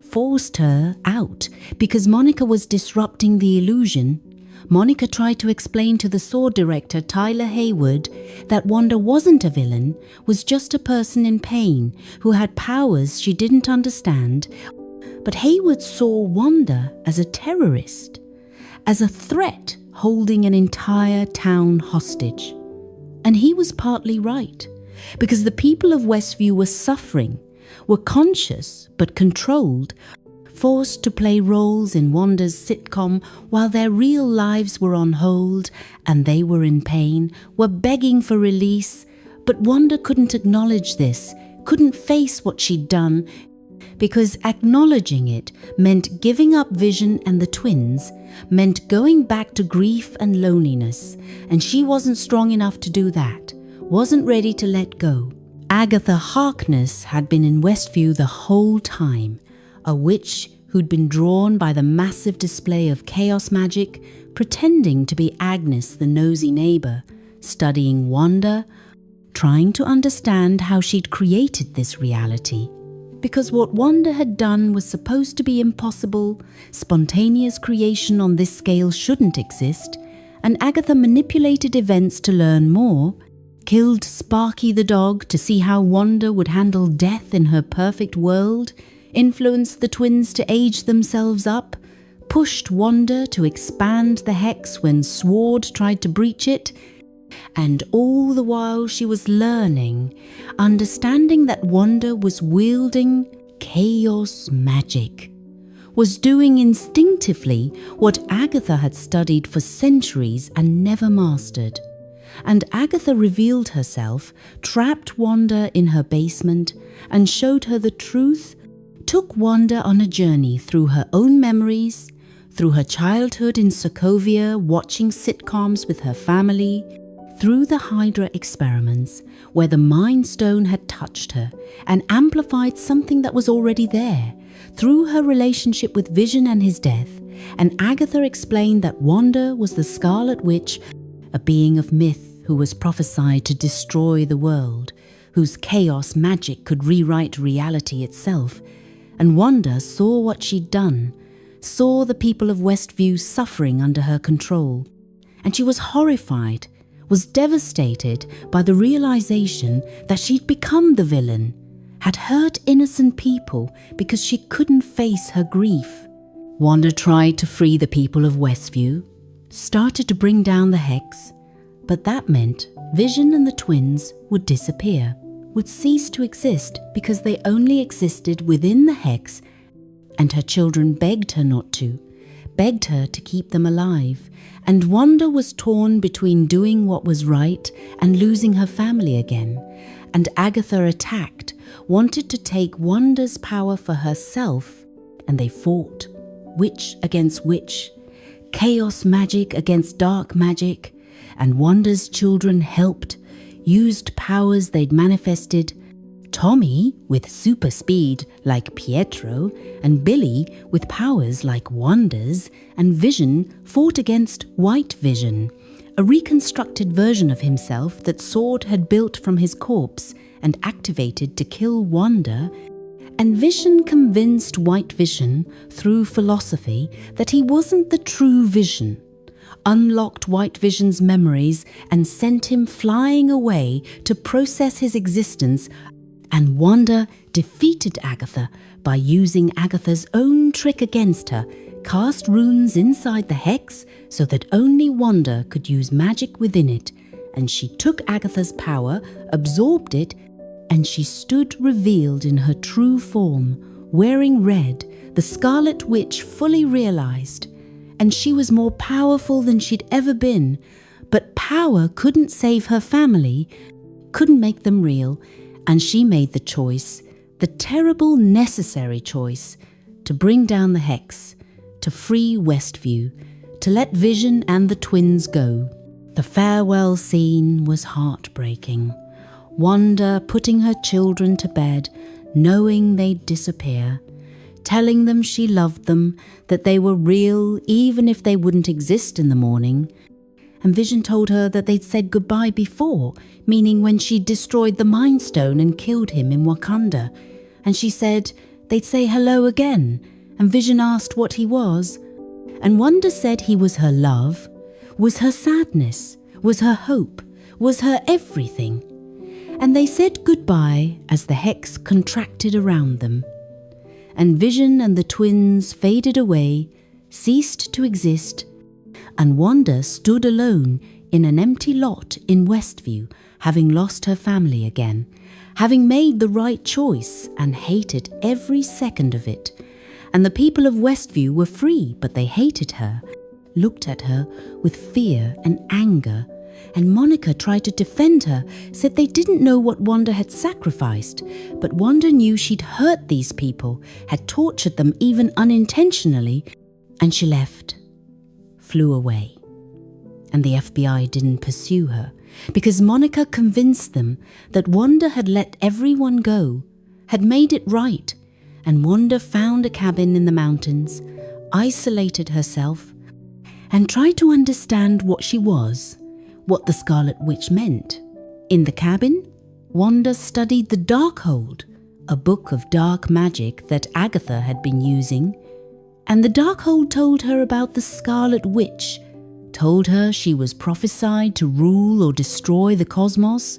forced her out because Monica was disrupting the illusion, Monica tried to explain to the SWORD director Tyler Hayward that Wanda wasn't a villain, was just a person in pain who had powers she didn't understand. But Hayward saw Wanda as a terrorist, as a threat holding an entire town hostage. And he was partly right, because the people of Westview were suffering, were conscious but controlled, forced to play roles in Wanda's sitcom while their real lives were on hold and they were in pain, were begging for release. But Wanda couldn't acknowledge this, couldn't face what she'd done, because acknowledging it meant giving up Vision and the twins, meant going back to grief and loneliness, and she wasn't strong enough to do that, wasn't ready to let go. Agatha Harkness had been in Westview the whole time, a witch who'd been drawn by the massive display of chaos magic, pretending to be Agnes, the nosy neighbor, studying Wanda, trying to understand how she'd created this reality. Because what Wanda had done was supposed to be impossible, spontaneous creation on this scale shouldn't exist, and Agatha manipulated events to learn more, killed Sparky the dog to see how Wanda would handle death in her perfect world, influenced the twins to age themselves up, pushed Wanda to expand the hex when SWORD tried to breach it, and all the while she was learning, understanding that Wanda was wielding chaos magic, was doing instinctively what Agatha had studied for centuries and never mastered. And Agatha revealed herself, trapped Wanda in her basement, and showed her the truth, took Wanda on a journey through her own memories, through her childhood in Sokovia watching sitcoms with her family, through the Hydra experiments where the Mind Stone had touched her and amplified something that was already there, through her relationship with Vision and his death, and Agatha explained that Wanda was the Scarlet Witch, a being of myth who was prophesied to destroy the world, whose chaos magic could rewrite reality itself, and Wanda saw what she'd done, saw the people of Westview suffering under her control, and she was horrified, was devastated by the realization that she'd become the villain, had hurt innocent people because she couldn't face her grief. Wanda tried to free the people of Westview, started to bring down the hex, but that meant Vision and the twins would disappear, would cease to exist because they only existed within the hex, and her children begged her not to, begged her to keep them alive, and Wanda was torn between doing what was right and losing her family again, and Agatha attacked, wanted to take Wanda's power for herself, and they fought, witch against witch, chaos magic against dark magic, and Wanda's children helped, used powers they'd manifested. Tommy with super speed like Pietro, and Billy with powers like Wanda's, and Vision fought against White Vision, a reconstructed version of himself that Sword had built from his corpse and activated to kill Wanda. And Vision convinced White Vision through philosophy that he wasn't the true Vision, unlocked White Vision's memories and sent him flying away to process his existence, and Wanda defeated Agatha by using Agatha's own trick against her, cast runes inside the hex so that only Wanda could use magic within it, and she took Agatha's power, absorbed it, and she stood revealed in her true form, wearing red, the Scarlet Witch fully realized. And she was more powerful than she'd ever been, but power couldn't save her family, couldn't make them real, and she made the choice, the terrible necessary choice, to bring down the hex, to free Westview, to let Vision and the twins go. The farewell scene was heartbreaking. Wanda putting her children to bed, knowing they'd disappear, telling them she loved them, that they were real even if they wouldn't exist in the morning. And Vision told her that they'd said goodbye before, meaning when she destroyed the Mind Stone and killed him in Wakanda. And she said they'd say hello again, and Vision asked what he was. And Wanda said he was her love, was her sadness, was her hope, was her everything. And they said goodbye as the hex contracted around them. And Vision and the twins faded away, ceased to exist, and Wanda stood alone in an empty lot in Westview, having lost her family again, having made the right choice and hated every second of it. And the people of Westview were free, but they hated her, looked at her with fear and anger. And Monica tried to defend her, said they didn't know what Wanda had sacrificed, but Wanda knew she'd hurt these people, had tortured them even unintentionally, and she left, flew away. And the FBI didn't pursue her, because Monica convinced them that Wanda had let everyone go, had made it right, and Wanda found a cabin in the mountains, isolated herself, and tried to understand what she was, what the Scarlet Witch meant. In the cabin, Wanda studied the Darkhold, a book of dark magic that Agatha had been using, and the Darkhold told her about the Scarlet Witch, told her she was prophesied to rule or destroy the cosmos,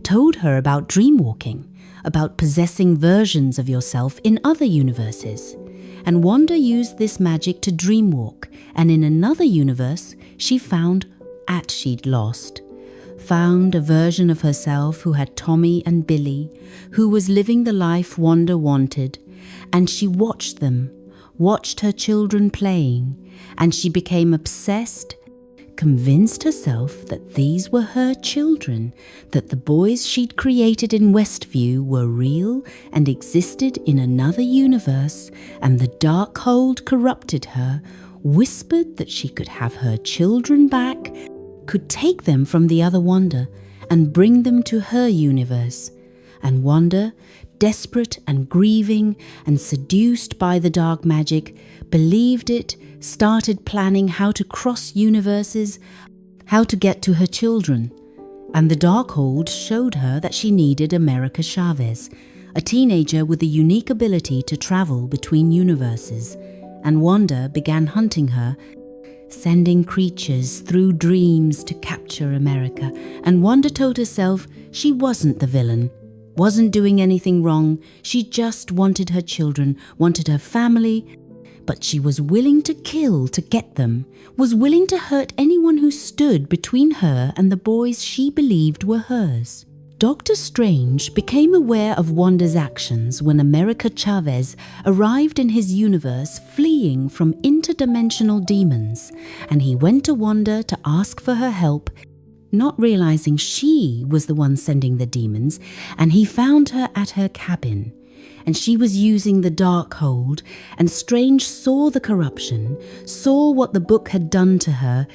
told her about dreamwalking, about possessing versions of yourself in other universes. And Wanda used this magic to dreamwalk, and in another universe she found she'd lost, found a version of herself who had Tommy and Billy, who was living the life Wanda wanted, and she watched them, watched her children playing, and she became obsessed, convinced herself that these were her children, that the boys she'd created in Westview were real and existed in another universe, and the Darkhold corrupted her, whispered that she could have her children back, could take them from the other Wanda and bring them to her universe. And Wanda, desperate and grieving and seduced by the dark magic, believed it, started planning how to cross universes, how to get to her children. And the Darkhold showed her that she needed America Chavez, a teenager with the unique ability to travel between universes. And Wanda began hunting her, sending creatures through dreams to capture America. And Wanda told herself she wasn't the villain, wasn't doing anything wrong. She just wanted her children, wanted her family, but she was willing to kill to get them, was willing to hurt anyone who stood between her and the boys she believed were hers. Doctor Strange became aware of Wanda's actions when America Chavez arrived in his universe fleeing from interdimensional demons, and he went to Wanda to ask for her help, not realizing she was the one sending the demons, and he found her at her cabin. And she was using the Darkhold, and Strange saw the corruption, saw what the book had done to her,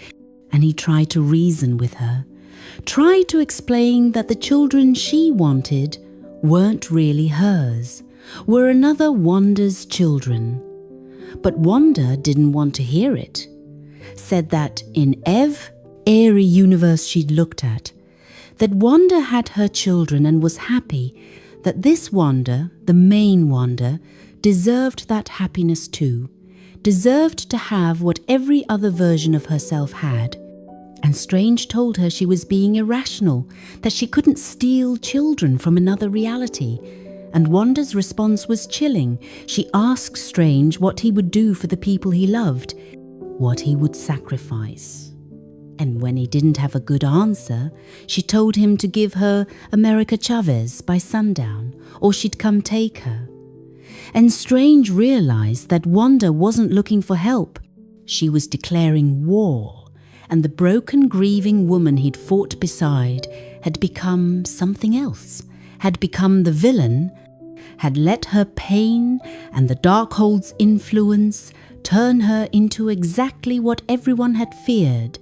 and he tried to reason with her, tried to explain that the children she wanted weren't really hers, were another Wanda's children. But Wanda didn't want to hear it, said that in every universe she'd looked at, that Wanda had her children and was happy, that this Wanda, the main Wanda, deserved that happiness too, deserved to have what every other version of herself had. And Strange told her she was being irrational, that she couldn't steal children from another reality. And Wanda's response was chilling. She asked Strange what he would do for the people he loved, what he would sacrifice. And when he didn't have a good answer, she told him to give her America Chavez by sundown, or she'd come take her. And Strange realized that Wanda wasn't looking for help. She was declaring war, and the broken, grieving woman he'd fought beside had become something else, had become the villain, had let her pain and the Darkhold's influence turn her into exactly what everyone had feared,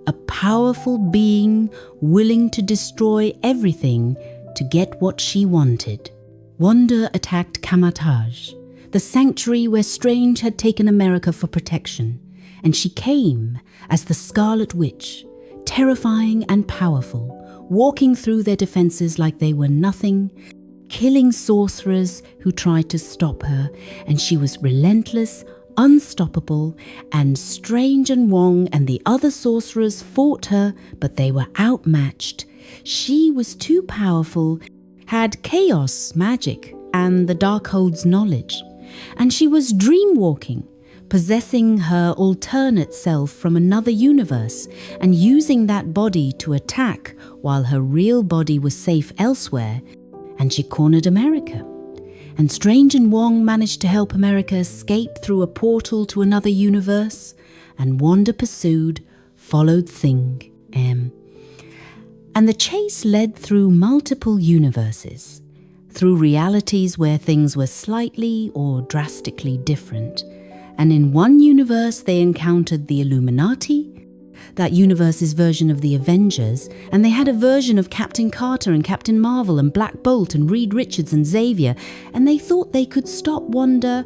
a powerful being willing to destroy everything to get what she wanted. Wanda attacked Kamatage, the sanctuary where Strange had taken America for protection, and she came as the Scarlet Witch, terrifying and powerful, walking through their defenses like they were nothing, killing sorcerers who tried to stop her, and she was relentless, unstoppable, and Strange and Wong and the other sorcerers fought her, but they were outmatched. She was too powerful, had chaos magic and the Darkhold's knowledge, and she was dreamwalking, possessing her alternate self from another universe and using that body to attack while her real body was safe elsewhere, and she cornered America. And Strange and Wong managed to help America escape through a portal to another universe, and Wanda pursued, followed Thing, M. And the chase led through multiple universes, through realities where things were slightly or drastically different. And in one universe they encountered the Illuminati, that universe's version of the Avengers, and they had a version of Captain Carter and Captain Marvel and Black Bolt and Reed Richards and Xavier, and they thought they could stop Wanda,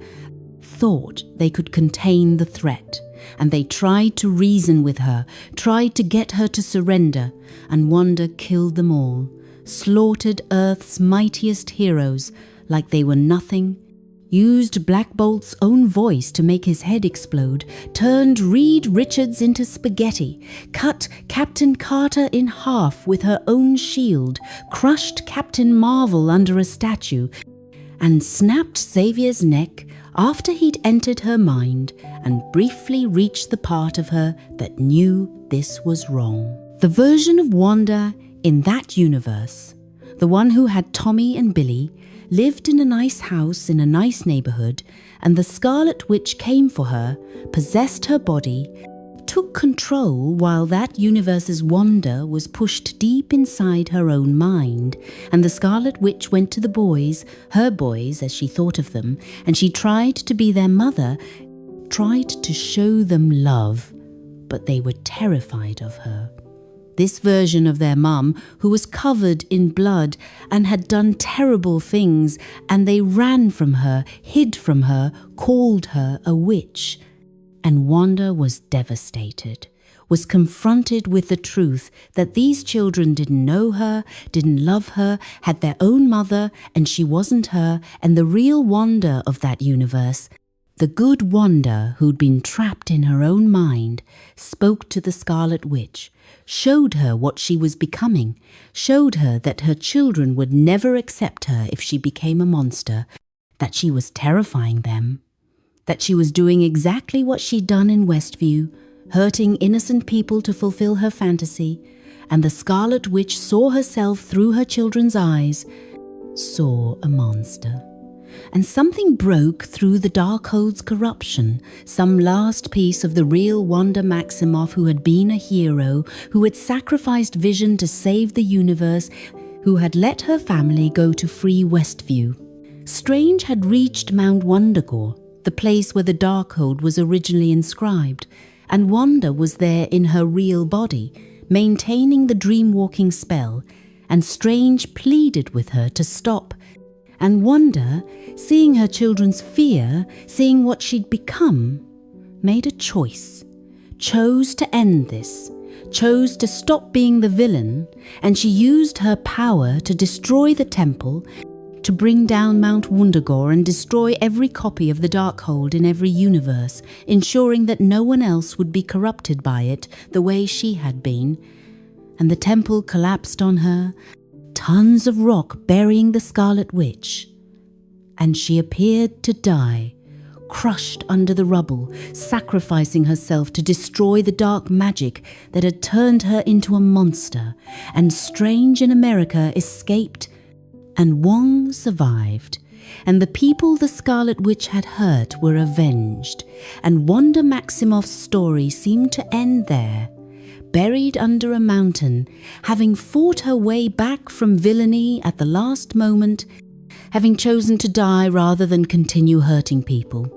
thought they could contain the threat, and they tried to reason with her, tried to get her to surrender, and Wanda killed them all, slaughtered Earth's mightiest heroes like they were nothing, used Black Bolt's own voice to make his head explode, turned Reed Richards into spaghetti, cut Captain Carter in half with her own shield, crushed Captain Marvel under a statue, and snapped Xavier's neck after he'd entered her mind and briefly reached the part of her that knew this was wrong. The version of Wanda in that universe, the one who had Tommy and Billy, lived in a nice house in a nice neighborhood, and the Scarlet Witch came for her, possessed her body, took control while that universe's Wanda was pushed deep inside her own mind, and the Scarlet Witch went to the boys, her boys as she thought of them, and she tried to be their mother, tried to show them love, but they were terrified of her. This version of their mum, who was covered in blood and had done terrible things, and they ran from her, hid from her, called her a witch. And Wanda was devastated. was confronted with the truth that these children didn't know her, didn't love her, had their own mother, and she wasn't her, and the real Wanda of that universe, the good Wanda who'd been trapped in her own mind, spoke to the Scarlet Witch, showed her what she was becoming, showed her that her children would never accept her if she became a monster, that she was terrifying them, that she was doing exactly what she'd done in Westview, hurting innocent people to fulfill her fantasy, and the Scarlet Witch saw herself through her children's eyes, saw a monster. And something broke through the Darkhold's corruption, some last piece of the real Wanda Maximoff who had been a hero, who had sacrificed Vision to save the universe, who had let her family go to free Westview. Strange had reached Mount Wundagore, the place where the Darkhold was originally inscribed, and Wanda was there in her real body, maintaining the dream-walking spell, and Strange pleaded with her to stop. And Wanda, seeing her children's fear, seeing what she'd become, made a choice, chose to end this, chose to stop being the villain, and she used her power to destroy the temple, to bring down Mount Wundagore and destroy every copy of the Darkhold in every universe, ensuring that no one else would be corrupted by it the way she had been. And the temple collapsed on her, tons of rock burying the Scarlet Witch, and she appeared to die, crushed under the rubble, sacrificing herself to destroy the dark magic that had turned her into a monster, and Strange in America escaped, and Wong survived, and the people the Scarlet Witch had hurt were avenged, and Wanda Maximoff's story seemed to end there, buried under a mountain, having fought her way back from villainy at the last moment, having chosen to die rather than continue hurting people.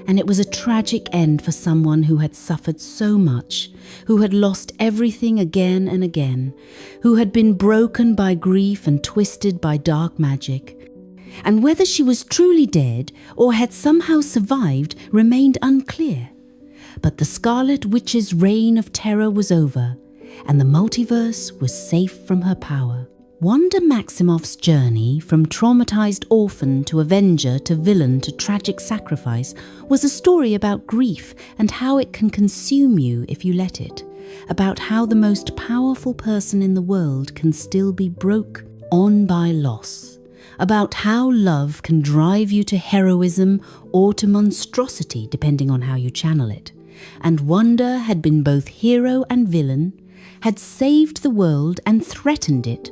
And it was a tragic end for someone who had suffered so much, who had lost everything again and again, who had been broken by grief and twisted by dark magic. And whether she was truly dead or had somehow survived remained unclear. But the Scarlet Witch's reign of terror was over, and the multiverse was safe from her power. Wanda Maximoff's journey from traumatized orphan to avenger to villain to tragic sacrifice was a story about grief and how it can consume you if you let it, about how the most powerful person in the world can still be broke on by loss, about how love can drive you to heroism or to monstrosity depending on how you channel it. And Wanda had been both hero and villain, had saved the world and threatened it,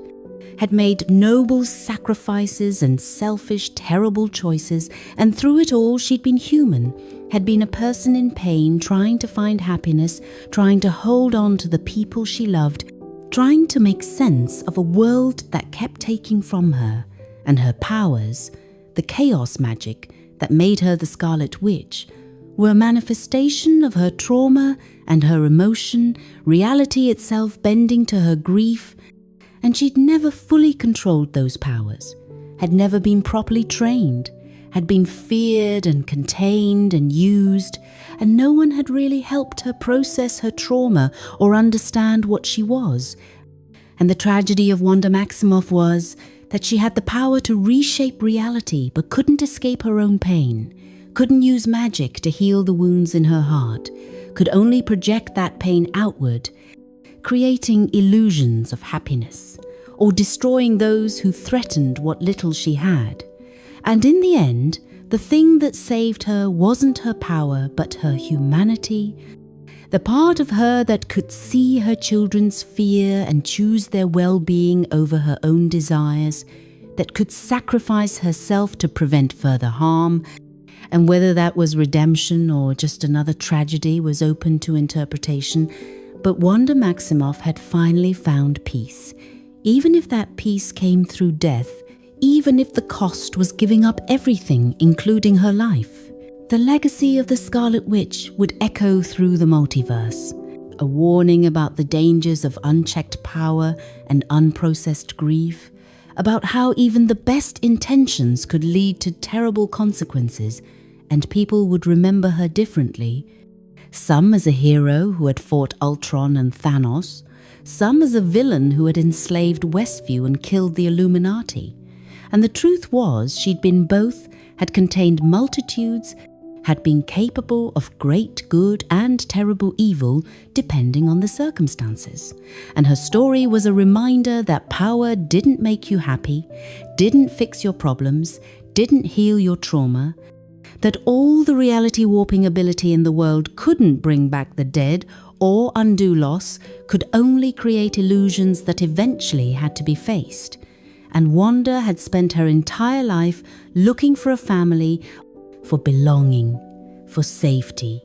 had made noble sacrifices and selfish, terrible choices, and through it all she'd been human, had been a person in pain trying to find happiness, trying to hold on to the people she loved, trying to make sense of a world that kept taking from her, and her powers, the chaos magic that made her the Scarlet Witch, were a manifestation of her trauma and her emotion, reality itself bending to her grief, and she'd never fully controlled those powers, had never been properly trained, had been feared and contained and used, and no one had really helped her process her trauma or understand what she was. And the tragedy of Wanda Maximoff was that she had the power to reshape reality but couldn't escape her own pain, couldn't use magic to heal the wounds in her heart, could only project that pain outward, creating illusions of happiness, or destroying those who threatened what little she had. And in the end, the thing that saved her wasn't her power, but her humanity, the part of her that could see her children's fear and choose their well-being over her own desires, that could sacrifice herself to prevent further harm, and whether that was redemption or just another tragedy was open to interpretation. But Wanda Maximoff had finally found peace, even if that peace came through death, even if the cost was giving up everything, including her life. The legacy of the Scarlet Witch would echo through the multiverse, a warning about the dangers of unchecked power and unprocessed grief, about how even the best intentions could lead to terrible consequences, and people would remember her differently, some as a hero who had fought Ultron and Thanos, some as a villain who had enslaved Westview and killed the Illuminati. And the truth was, she'd been both, had contained multitudes, had been capable of great good and terrible evil depending on the circumstances. And her story was a reminder that power didn't make you happy, didn't fix your problems, didn't heal your trauma, that all the reality warping ability in the world couldn't bring back the dead or undo loss, could only create illusions that eventually had to be faced. And Wanda had spent her entire life looking for a family, for belonging, for safety.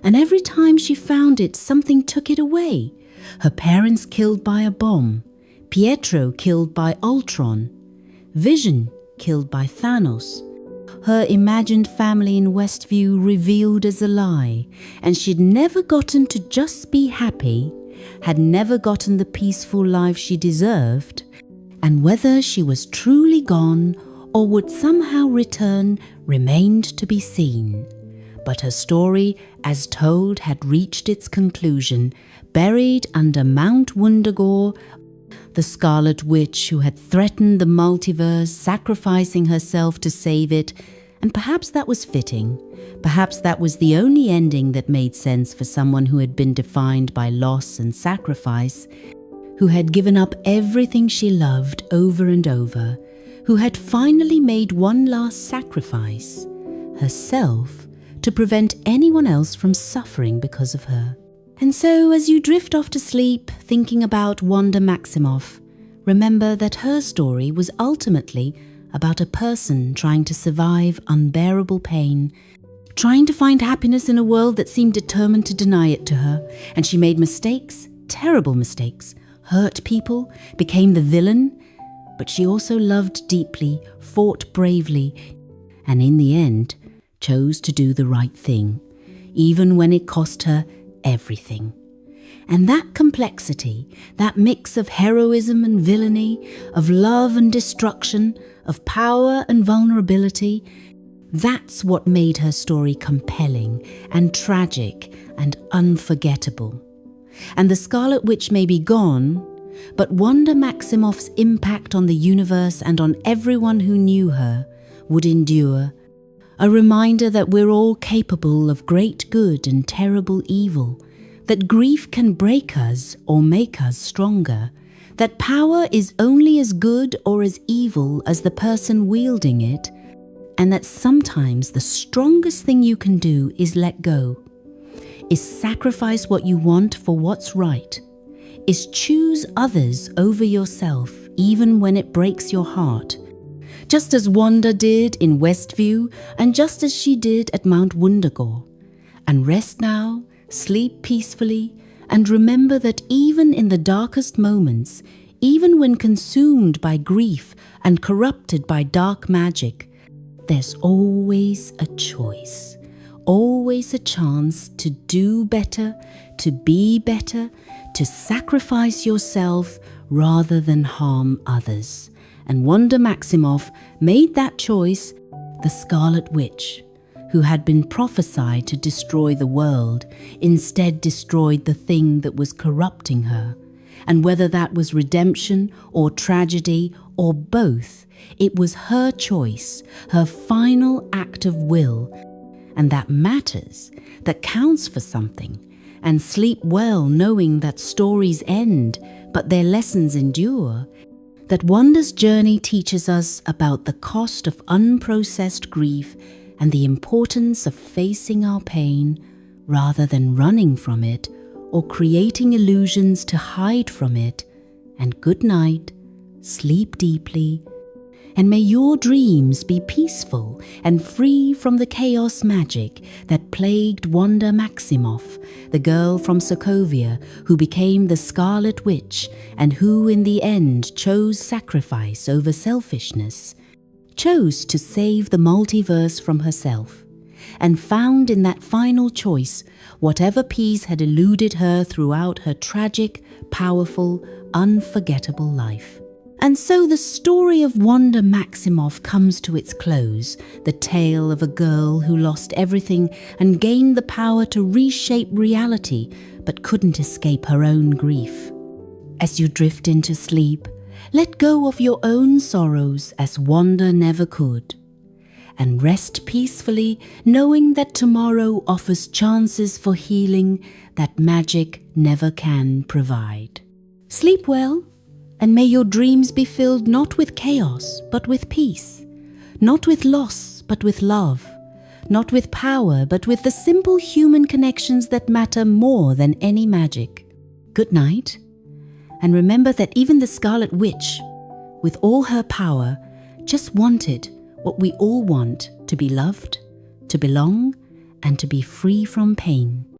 And every time she found it, something took it away. Her parents killed by a bomb, Pietro killed by Ultron, Vision killed by Thanos, her imagined family in Westview revealed as a lie, and she'd never gotten to just be happy, had never gotten the peaceful life she deserved, and whether she was truly gone or would somehow return remained to be seen. But her story, as told, had reached its conclusion, buried under Mount Wundagore, the Scarlet Witch who had threatened the multiverse, sacrificing herself to save it. And perhaps that was fitting. Perhaps that was the only ending that made sense for someone who had been defined by loss and sacrifice, who had given up everything she loved over and over, who had finally made one last sacrifice, herself, to prevent anyone else from suffering because of her. And so, as you drift off to sleep thinking about Wanda Maximoff, remember that her story was ultimately about a person trying to survive unbearable pain, trying to find happiness in a world that seemed determined to deny it to her, and she made mistakes, terrible mistakes, hurt people, became the villain, but she also loved deeply, fought bravely, and in the end, chose to do the right thing, even when it cost her everything. And that complexity, that mix of heroism and villainy, of love and destruction, of power and vulnerability, that's what made her story compelling and tragic and unforgettable. And the Scarlet Witch may be gone, but Wanda Maximoff's impact on the universe and on everyone who knew her would endure. A reminder that we're all capable of great good and terrible evil, that grief can break us or make us stronger, that power is only as good or as evil as the person wielding it, and that sometimes the strongest thing you can do is let go, is sacrifice what you want for what's right, is choose others over yourself even when it breaks your heart, just as Wanda did in Westview and just as she did at Mount Wundagore. And rest now, sleep peacefully, and remember that even in the darkest moments, even when consumed by grief and corrupted by dark magic, there's always a choice, always a chance to do better, to be better, to sacrifice yourself rather than harm others. And Wanda Maximoff made that choice, the Scarlet Witch, who had been prophesied to destroy the world, instead destroyed the thing that was corrupting her. And whether that was redemption or tragedy or both, it was her choice, her final act of will. And that matters, that counts for something. And sleep well knowing that stories end, but their lessons endure. That Wanda's journey teaches us about the cost of unprocessed grief and the importance of facing our pain rather than running from it or creating illusions to hide from it. And good night, sleep deeply, and may your dreams be peaceful and free from the chaos magic that plagued Wanda Maximoff, the girl from Sokovia who became the Scarlet Witch and who in the end chose sacrifice over selfishness, chose to save the multiverse from herself, and found in that final choice whatever peace had eluded her throughout her tragic, powerful, unforgettable life. And so the story of Wanda Maximoff comes to its close, the tale of a girl who lost everything and gained the power to reshape reality, but couldn't escape her own grief. As you drift into sleep, let go of your own sorrows as Wanda never could, and rest peacefully knowing that tomorrow offers chances for healing that magic never can provide. Sleep well, and may your dreams be filled not with chaos but with peace, not with loss but with love, not with power but with the simple human connections that matter more than any magic. Good night, and remember that even the Scarlet Witch, with all her power, just wanted what we all want: to be loved, to belong, and to be free from pain.